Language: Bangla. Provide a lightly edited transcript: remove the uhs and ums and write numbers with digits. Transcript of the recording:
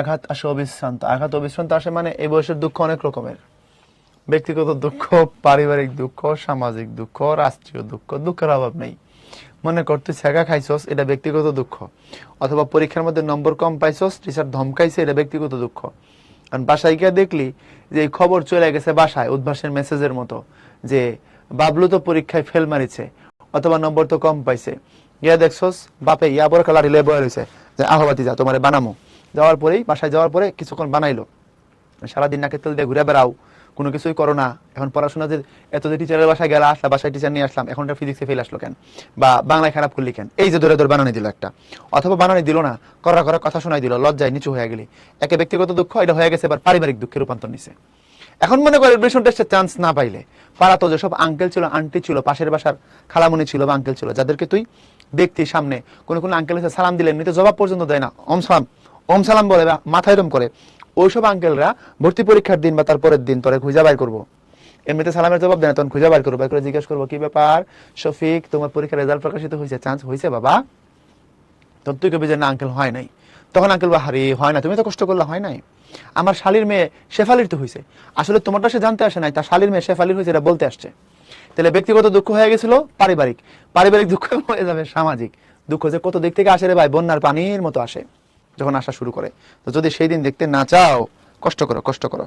আঘাত আসে অবিশ্রান্ত, আঘাত অবিশ্রান্ত আসে মানে এই বয়সের দুঃখ অনেক রকমের। ব্যক্তিগত দুঃখ, পারিবারিক দুঃখ, সামাজিক দুঃখ, রাষ্ট্রীয় দুঃখ, দুঃখের অভাব নেই। মনে কর তুই ছেঁকা খাইছস, এটা ব্যক্তিগত দুঃখ। অথবা পরীক্ষার মধ্যে নম্বর কম পাইছস, টিচার ধমকাইছে, এটা ব্যক্তিগত দুঃখ। কারণ বাসায় গিয়ে দেখলি যে এই খবর চলে গেছে বাসায় উদ্ভাসের মেসেজের মতো যে বাবলু তো পরীক্ষায় ফেল মারিছে অথবা নম্বর তো কম পাইছে। গিয়া দেখছস বাপে ইয়া বড় কালার হিলে বয়ে রয়েছে যে আহবাতি যা তোমার বানামো। যাওয়ার পরেই বাসায় যাওয়ার পরে কিছুক্ষণ বানাইলো, সারাদিন নাকে তেল দিয়ে ঘুরে বেড়াও, কোনো কিছুই করো না। এখন পড়াশোনা যে এত যে টিচারের বাসায় গেলা, আসলা বাসায় টিচার নিয়ে আসলাম, এখন ফিজিক্সে ফেল আসলো কেন, বা বাংলায় খারাপ করলি কেন, এই যে ধরে ধরে বানানি দিল একটা। অথবা বানানি দিল না, করা করা কথা শোনাই দিল, লজ্জায় নিচু হয়ে গেলি। একে ব্যক্তিগত দুঃখ, এটা হয়ে গেছে এবার পারিবারিক দুঃখের রূপান্তর নিছে। এখন মনে করে এডমিশন টেস্টের চান্স না পাইলে পাড়া তো যেসব আঙ্কেল ছিল, আন্টি ছিল, পাশের বাসার খালামণি ছিল বা আঙ্কেল ছিল, যাদেরকে তুই দেখতি সামনে, কোন কোন আঙ্কেল এসে সালাম দিলে এমনিতে জবাব পর্যন্ত দেয় না, ওম সালাম ওম সালাম বলে বা মাথায় এরম করে, ওইসব আঙ্কেলরা ভর্তি পরীক্ষার দিন বা তার পরের দিন তোরে খুঁজে বাইর করবো। এমনিতে সালামের জবাব দেয় না, তখন খুঁজে বাইর করবো, বাইর করে জিজ্ঞেস করবো কি ব্যাপার শফিক, তোমার পরীক্ষার রেজাল্ট প্রকাশিত হয়েছে, চান্স হয়েছে বাবা? তখন তুই কবি যে না আঙ্কেল হয় নাই। তখন আঙ্কেল বা হারি হয় না, তুমি তো কষ্ট করলে হয় নাই। আমার শালির মেয়ে শেফালির তো হয়েছে, আসলে তোমারটা সে জানতে আসে নাই, তার শালির মেয়ে শেফালির হয়েছে এটা বলতে আসছে। তাহলে ব্যক্তিগত দুঃখ হয়ে গেছিল পারিবারিক, পারিবারিক দুঃখ হয়ে যাবে সামাজিক দুঃখ, যে কত দিক থেকে আসে রে ভাই, বন্যার পানির মতো আসে যখন আসা শুরু করে। তো যদি সেই দিন দেখতে না চাও, কষ্ট করো, কষ্ট করো।